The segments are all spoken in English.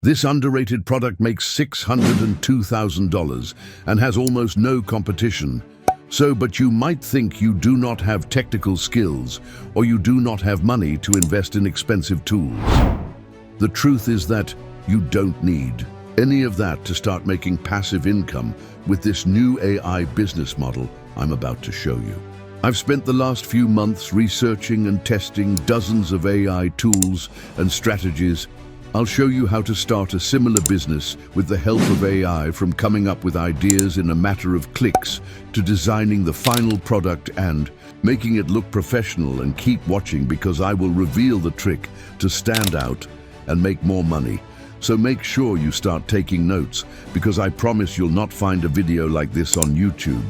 This underrated product makes $602,000 and has almost no competition. But you might think you do not have technical skills or you do not have money to invest in expensive tools. The truth is that you don't need any of that to start making passive income with this new AI business model I'm about to show you. I've spent the last few months researching and testing dozens of AI tools and strategies. I'll show you how to start a similar business with the help of AI, from coming up with ideas in a matter of clicks to designing the final product and making it look professional. And keep watching, because I will reveal the trick to stand out and make more money. So make sure you start taking notes, because I promise you'll not find a video like this on YouTube.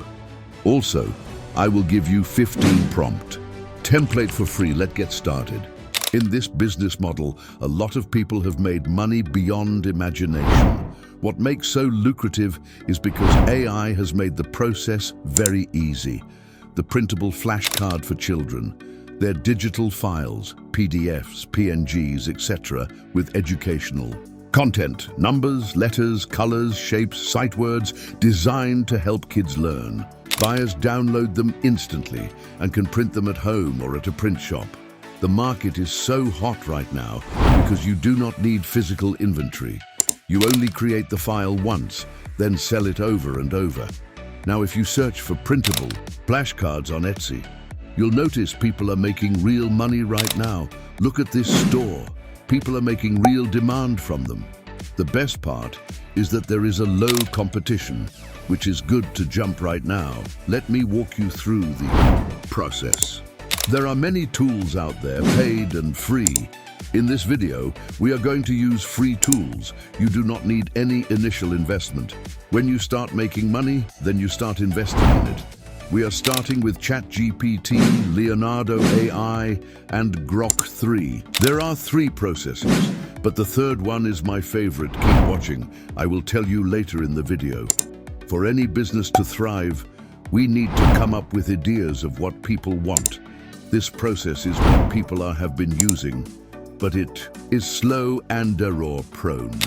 Also, I will give you 15 prompt template for free. Let's get started. In this business model, a lot of people have made money beyond imagination. What makes so lucrative is because AI has made the process very easy. The printable flashcard for children, their digital files, PDFs, PNGs, etc., with educational content, numbers, letters, colors, shapes, sight words, designed to help kids learn. Buyers download them instantly and can print them at home or at a print shop. The market is so hot right now because you do not need physical inventory. You only create the file once, then sell it over and over. Now, if you search for printable flashcards on Etsy, you'll notice people are making real money right now. Look at this store. People are making real demand from them. The best part is that there is a low competition, which is good to jump right now. Let me walk you through the process. There are many tools out there, paid and free. In this video, we are going to use free tools. You do not need any initial investment. When you start making money, then you start investing in it. We are starting with ChatGPT, Leonardo AI, and Grok 3. There are 3 processes, but the third one is my favorite. Keep watching. I will tell you later in the video. For any business to thrive, we need to come up with ideas of what people want. This process is what people have been using, but it is slow and error prone.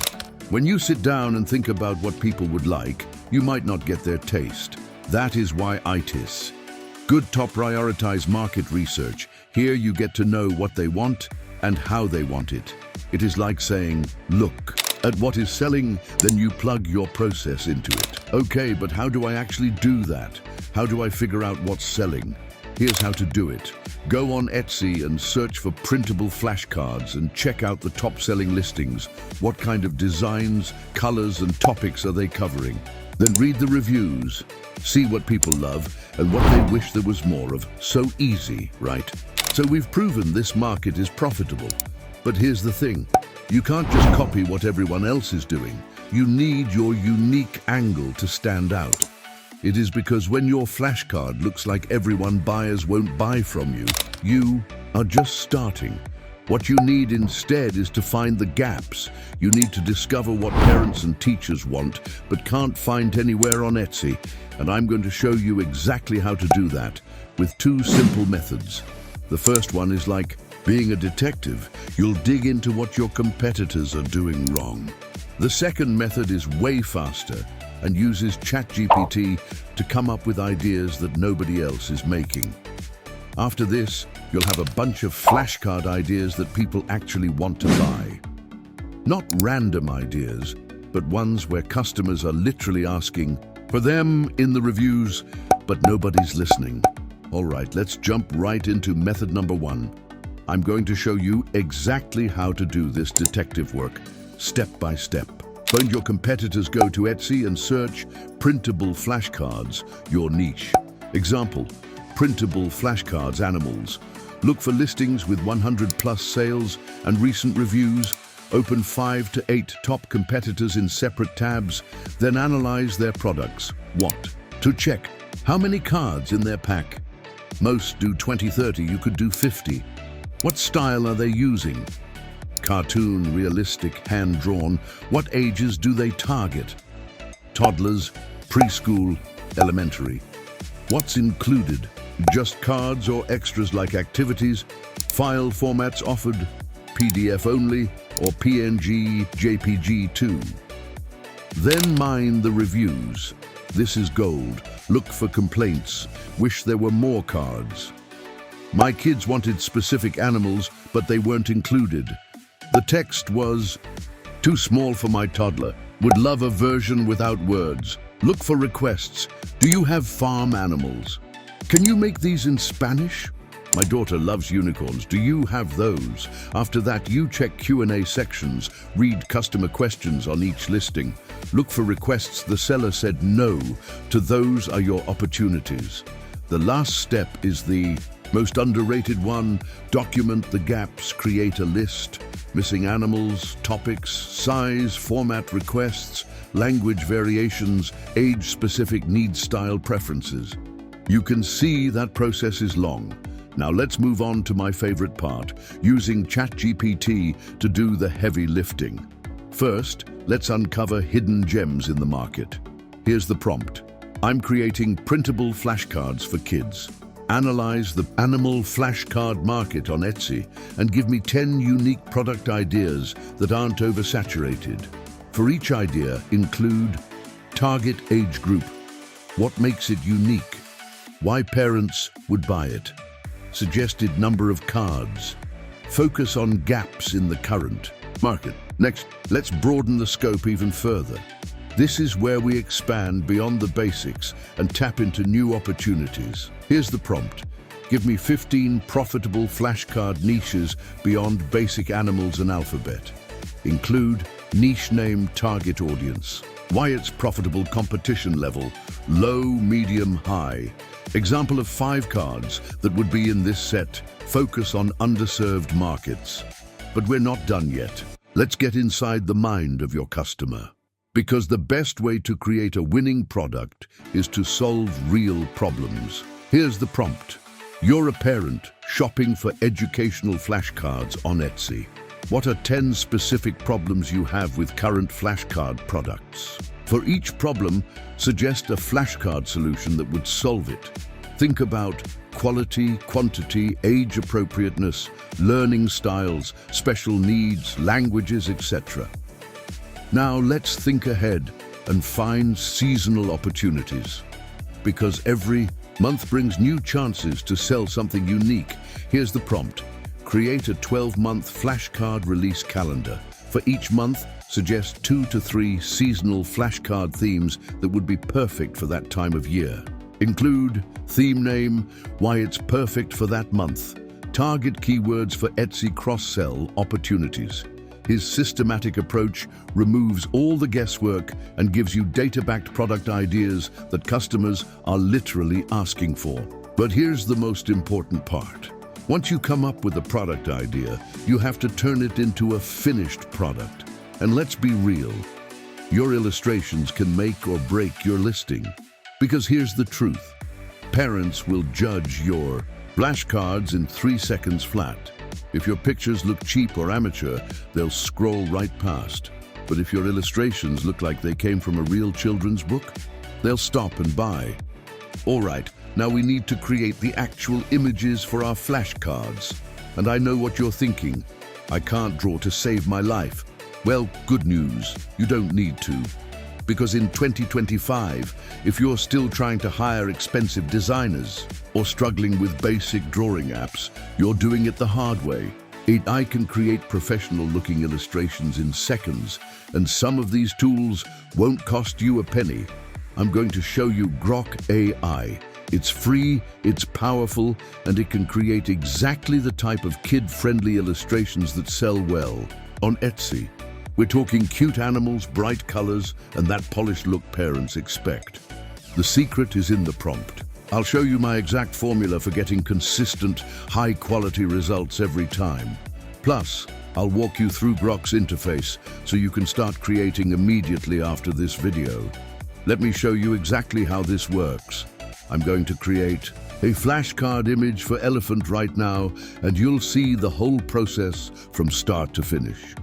When you sit down and think about what people would like, you might not get their taste. That is why ITIS. Good top prioritize market research. Here you get to know what they want and how they want it. It is like saying, look at what is selling, then you plug your process into it. Okay, but how do I actually do that? How do I figure out what's selling? Here's how to do it. Go on Etsy and search for printable flashcards and check out the top-selling listings. What kind of designs, colors, and topics are they covering? Then read the reviews. See what people love and what they wish there was more of. So easy, right? So we've proven this market is profitable. But here's the thing. You can't just copy what everyone else is doing. You need your unique angle to stand out. It is because when your flashcard looks like everyone, buyers won't buy from you. You are just starting. What you need instead is to find the gaps. You need to discover what parents and teachers want, but can't find anywhere on Etsy. And I'm going to show you exactly how to do that with 2 simple methods. The first one is like being a detective. You'll dig into what your competitors are doing wrong. The second method is way faster and uses ChatGPT to come up with ideas that nobody else is making. After this, you'll have a bunch of flashcard ideas that people actually want to buy. Not random ideas, but ones where customers are literally asking for them in the reviews, but nobody's listening. All right, let's jump right into method number 1. I'm going to show you exactly how to do this detective work, step by step. Find your competitors, go to Etsy and search printable flashcards, your niche. Example, printable flashcards animals. Look for listings with 100+ sales and recent reviews. Open 5 to 8 top competitors in separate tabs, then analyze their products. What? To check how many cards in their pack. Most do 20-30, you could do 50. What style are they using? Cartoon, realistic, hand-drawn. What ages do they target? Toddlers, preschool, elementary. What's included? Just cards or extras like activities? File formats offered? PDF only or PNG, JPG too. Then mine the reviews. This is gold. Look for complaints. Wish there were more cards. My kids wanted specific animals, but they weren't included. The text was, too small for my toddler. Would love a version without words. Look for requests. Do you have farm animals? Can you make these in Spanish? My daughter loves unicorns. Do you have those? After that, you check Q&A sections, read customer questions on each listing. Look for requests the seller said no to. Those are your opportunities. The last step is the most underrated one. Document the gaps, create a list. Missing animals, topics, size, format requests, language variations, age-specific needs, style preferences. You can see that process is long. Now let's move on to my favorite part, using ChatGPT to do the heavy lifting. First, let's uncover hidden gems in the market. Here's the prompt. I'm creating printable flashcards for kids. Analyze the animal flashcard market on Etsy and give me 10 unique product ideas that aren't oversaturated. For each idea, include target age group, what makes it unique, why parents would buy it, suggested number of cards, focus on gaps in the current market. Next, let's broaden the scope even further. This is where we expand beyond the basics and tap into new opportunities. Here's the prompt. Give me 15 profitable flashcard niches beyond basic animals and alphabet. Include niche name, target audience, why it's profitable, competition level, low, medium, high. Example of 5 cards that would be in this set. Focus on underserved markets. But we're not done yet. Let's get inside the mind of your customer. Because the best way to create a winning product is to solve real problems. Here's the prompt. You're a parent shopping for educational flashcards on Etsy. What are 10 specific problems you have with current flashcard products? For each problem, suggest a flashcard solution that would solve it. Think about quality, quantity, age appropriateness, learning styles, special needs, languages, etc. Now let's think ahead and find seasonal opportunities. Because every month brings new chances to sell something unique. Here's the prompt. Create a 12-month flashcard release calendar. For each month, suggest 2 to 3 seasonal flashcard themes that would be perfect for that time of year. Include theme name, why it's perfect for that month, target keywords for Etsy cross-sell opportunities. His systematic approach removes all the guesswork and gives you data-backed product ideas that customers are literally asking for. But here's the most important part. Once you come up with a product idea, you have to turn it into a finished product. And let's be real, your illustrations can make or break your listing. Because here's the truth. Parents will judge your flashcards in 3 seconds flat. If your pictures look cheap or amateur, they'll scroll right past. But if your illustrations look like they came from a real children's book, they'll stop and buy. All right, now we need to create the actual images for our flashcards. And I know what you're thinking. I can't draw to save my life. Well, good news, you don't need to. Because in 2025, if you're still trying to hire expensive designers or struggling with basic drawing apps, you're doing it the hard way. I can create professional-looking illustrations in seconds, and some of these tools won't cost you a penny. I'm going to show you Grok AI. It's free, it's powerful, and it can create exactly the type of kid-friendly illustrations that sell well on Etsy. We're talking cute animals, bright colors, and that polished look parents expect. The secret is in the prompt. I'll show you my exact formula for getting consistent, high-quality results every time. Plus, I'll walk you through Grok's interface so you can start creating immediately after this video. Let me show you exactly how this works. I'm going to create a flashcard image for elephant right now, and you'll see the whole process from start to finish.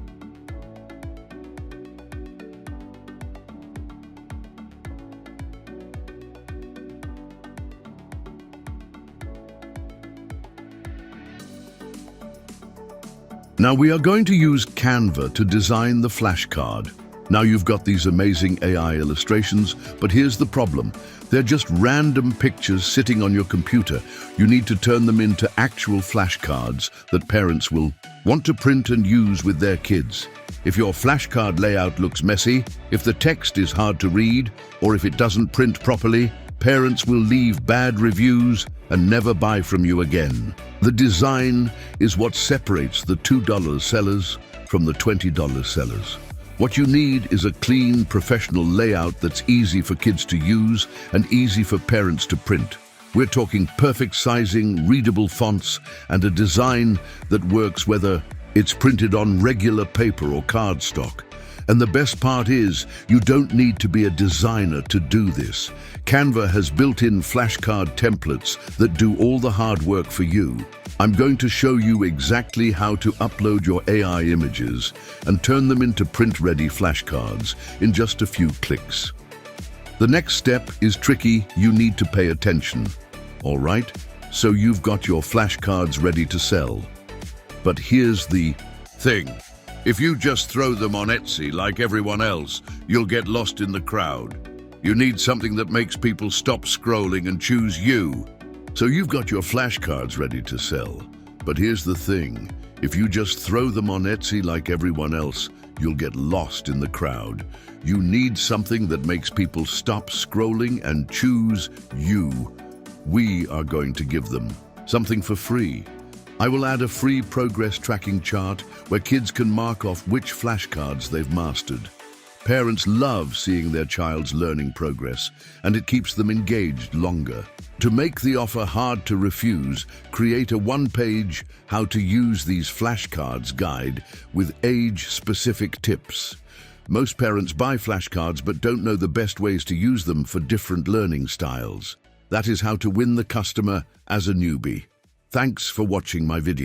Now we are going to use Canva to design the flashcard. Now you've got these amazing AI illustrations, but here's the problem. They're just random pictures sitting on your computer. You need to turn them into actual flashcards that parents will want to print and use with their kids. If your flashcard layout looks messy, if the text is hard to read, or if it doesn't print properly, parents will leave bad reviews and never buy from you again. The design is what separates the $2 sellers from the $20 sellers. What you need is a clean, professional layout that's easy for kids to use and easy for parents to print. We're talking perfect sizing, readable fonts, and a design that works whether it's printed on regular paper or cardstock. And the best part is, you don't need to be a designer to do this. Canva has built-in flashcard templates that do all the hard work for you. I'm going to show you exactly how to upload your AI images and turn them into print-ready flashcards in just a few clicks. The next step is tricky. You need to pay attention. All right, so you've got your flashcards ready to sell. But here's the thing. If you just throw them on Etsy like everyone else, you'll get lost in the crowd. You need something that makes people stop scrolling and choose you. So you've got your flashcards ready to sell. But here's the thing. If you just throw them on Etsy like everyone else, you'll get lost in the crowd. You need something that makes people stop scrolling and choose you. We are going to give them something for free. I will add a free progress tracking chart where kids can mark off which flashcards they've mastered. Parents love seeing their child's learning progress, and it keeps them engaged longer. To make the offer hard to refuse, create a one-page how to use these flashcards guide with age-specific tips. Most parents buy flashcards but don't know the best ways to use them for different learning styles. That is how to win the customer as a newbie. Thanks for watching my video.